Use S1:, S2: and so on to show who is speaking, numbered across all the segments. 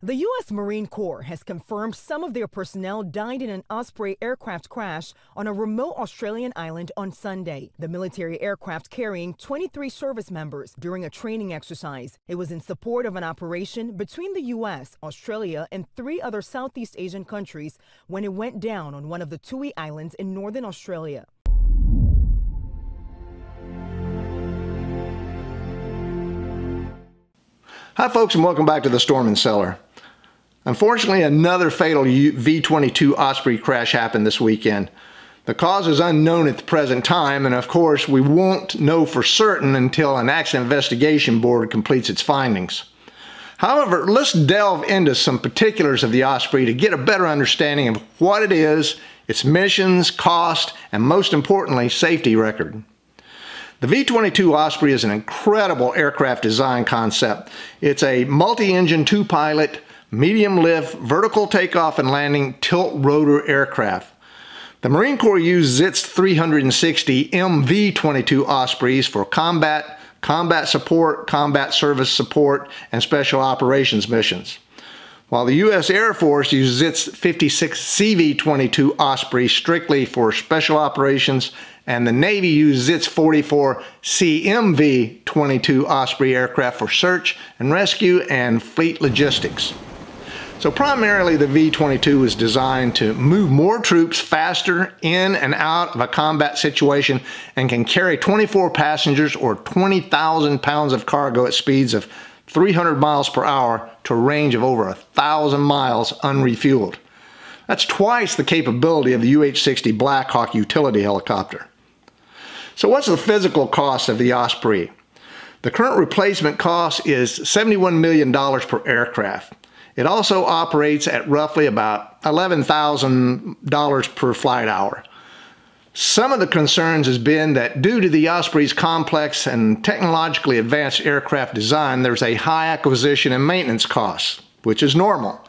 S1: The U.S. Marine Corps has confirmed some of their personnel died in an Osprey aircraft crash on a remote Australian island on Sunday. The military aircraft carrying 23 service members during a training exercise. It was in support of an operation between the U.S., Australia, and 3 other Southeast Asian countries when it went down on one of the Tui Islands in northern Australia.
S2: Hi folks, and welcome back to the Storm and Cellar. Unfortunately, another fatal V-22 Osprey crash happened this weekend. The cause is unknown at the present time, and of course we won't know for certain until an accident investigation board completes its findings. However, let's delve into some particulars of the Osprey to get a better understanding of what it is, its missions, cost, and most importantly, safety record. The V-22 Osprey is an incredible aircraft design concept. It's a multi-engine, 2-pilot, medium-lift, vertical takeoff and landing tilt-rotor aircraft. The Marine Corps used its 360 MV-22 Ospreys for combat support, combat service support, and special operations missions, while the U.S. Air Force uses its 56 CV-22 Osprey strictly for special operations, and the Navy uses its 44 CMV-22 Osprey aircraft for search and rescue and fleet logistics. So primarily the V-22 is designed to move more troops faster in and out of a combat situation and can carry 24 passengers or 20,000 pounds of cargo at speeds of 300 miles per hour to a range of over 1,000 miles unrefueled. That's twice the capability of the UH-60 Black Hawk utility helicopter. So what's the physical cost of the Osprey? The current replacement cost is $71 million per aircraft. It also operates at roughly about $11,000 per flight hour. Some of the concerns has been that due to the Osprey's complex and technologically advanced aircraft design, there's a high acquisition and maintenance cost, which is normal.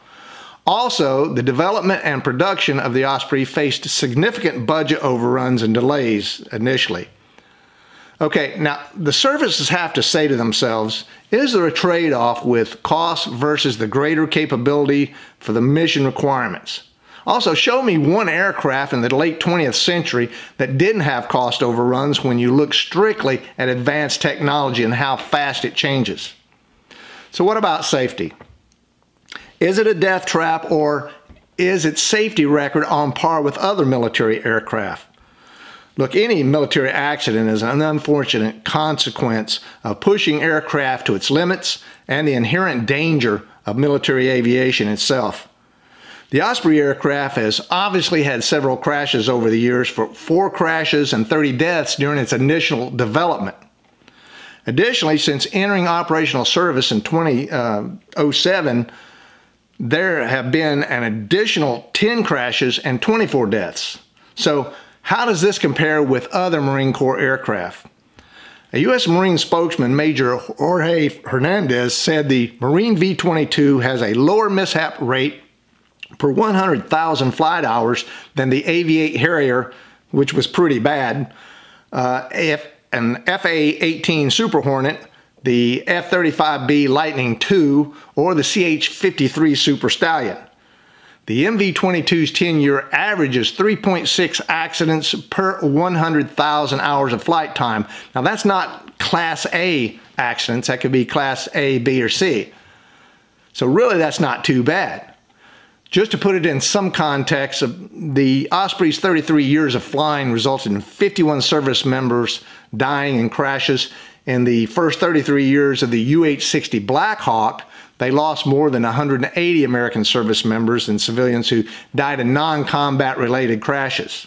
S2: Also, the development and production of the Osprey faced significant budget overruns and delays initially. Okay, now the services have to say to themselves, is there a trade-off with cost versus the greater capability for the mission requirements? Also, show me one aircraft in the late 20th century that didn't have cost overruns when you look strictly at advanced technology and how fast it changes. So what about safety? Is it a death trap, or is its safety record on par with other military aircraft? Look, any military accident is an unfortunate consequence of pushing aircraft to its limits and the inherent danger of military aviation itself. The Osprey aircraft has obviously had several crashes over the years, for 4 crashes and 30 deaths during its initial development. Additionally, since entering operational service in 2007, there have been an additional 10 crashes and 24 deaths. So how does this compare with other Marine Corps aircraft? A U.S. Marine spokesman, Major Jorge Hernandez, said the Marine V-22 has a lower mishap rate per 100,000 flight hours than the AV-8 Harrier, which was pretty bad, an FA-18 Super Hornet, the F-35B Lightning II, or the CH-53 Super Stallion. The MV-22's 10-year average is 3.6 accidents per 100,000 hours of flight time. Now that's not Class A accidents, that could be Class A, B, or C. So really that's not too bad. Just to put it in some context, the Osprey's 33 years of flying resulted in 51 service members dying in crashes. In the first 33 years of the UH-60 Black Hawk, they lost more than 180 American service members and civilians who died in non-combat related crashes.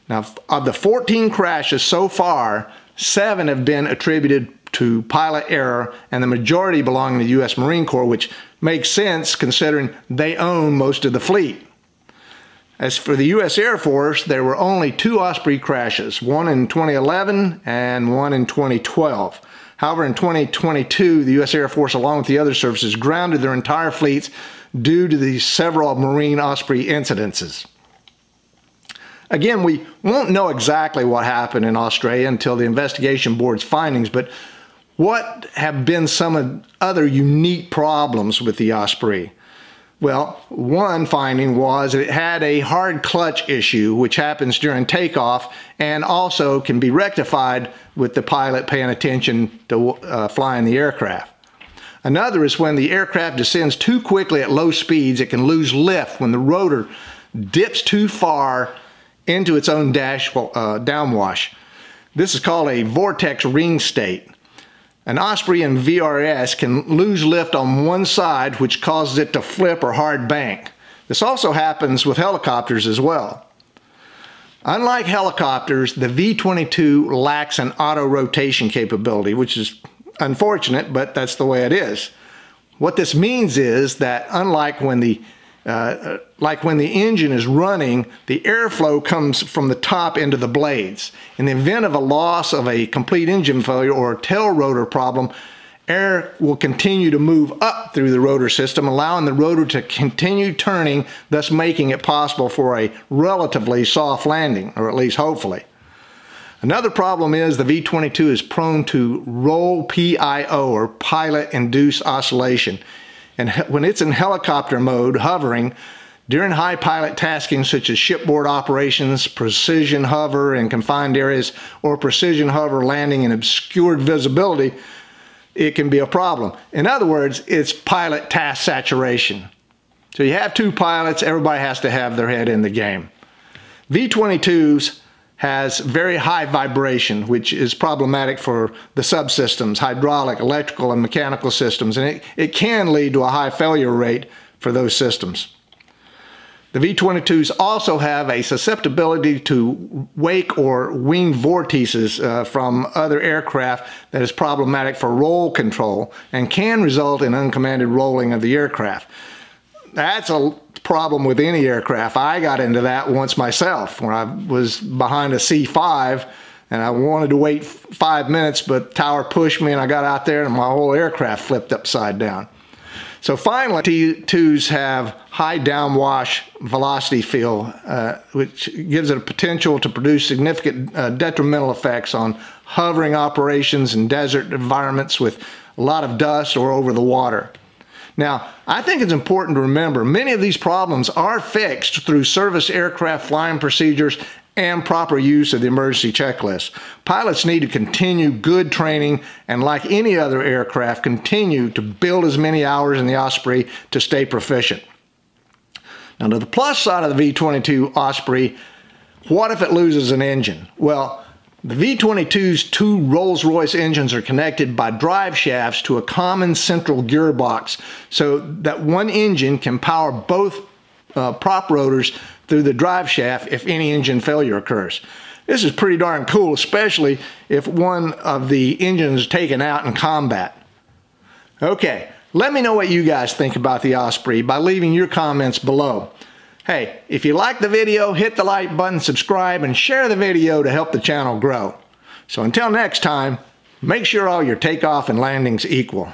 S2: Now, of the 14 crashes so far, 7 have been attributed to pilot error, and the majority belong to the U.S. Marine Corps, which makes sense considering they own most of the fleet. As for the U.S. Air Force, there were only 2 Osprey crashes, one in 2011 and one in 2012. However, in 2022, the U.S. Air Force, along with the other services, grounded their entire fleets due to the several Marine Osprey incidences. Again, we won't know exactly what happened in Australia until the investigation board's findings, but What have been some other unique problems with the Osprey? Well, one finding was it had a hard clutch issue, which happens during takeoff and also can be rectified with the pilot paying attention to flying the aircraft. Another is when the aircraft descends too quickly at low speeds, it can lose lift when the rotor dips too far into its own downwash. This is called a vortex ring state. An Osprey in VRS can lose lift on one side, which causes it to flip or hard bank. This also happens with helicopters as well. Unlike helicopters, the V-22 lacks an auto rotation capability, which is unfortunate, but that's the way it is. What this means is that unlike when the engine is running, the airflow comes from the top into the blades. In the event of a loss of a complete engine failure or a tail rotor problem, air will continue to move up through the rotor system, allowing the rotor to continue turning, thus making it possible for a relatively soft landing, or at least hopefully. Another problem is the V-22 is prone to roll PIO, or pilot-induced oscillation. And when it's in helicopter mode, hovering, during high pilot tasking such as shipboard operations, precision hover in confined areas, or precision hover landing in obscured visibility, it can be a problem. In other words, it's pilot task saturation. So you have two pilots, everybody has to have their head in the game. V-22s has very high vibration, which is problematic for the subsystems, hydraulic, electrical, and mechanical systems, and it can lead to a high failure rate for those systems. The V-22s also have a susceptibility to wake or wing vortices from other aircraft that is problematic for roll control and can result in uncommanded rolling of the aircraft. That's a problem with any aircraft. I got into that once myself when I was behind a C5 and I wanted to wait 5 minutes, but tower pushed me and I got out there and my whole aircraft flipped upside down. So finally, T2s have high downwash velocity field, which gives it a potential to produce significant detrimental effects on hovering operations in desert environments with a lot of dust or over the water. Now, I think it's important to remember many of these problems are fixed through service aircraft flying procedures and proper use of the emergency checklist. Pilots need to continue good training and, like any other aircraft, continue to build as many hours in the Osprey to stay proficient. Now, to the plus side of the V-22 Osprey, what if it loses an engine? Well, the V-22's two Rolls-Royce engines are connected by drive shafts to a common central gearbox so that one engine can power both prop rotors through the drive shaft if any engine failure occurs. This is pretty darn cool, especially if one of the engines is taken out in combat. Okay, let me know what you guys think about the Osprey by leaving your comments below. Hey, if you like the video, hit the like button, subscribe, and share the video to help the channel grow. So until next time, make sure all your takeoff and landings equal.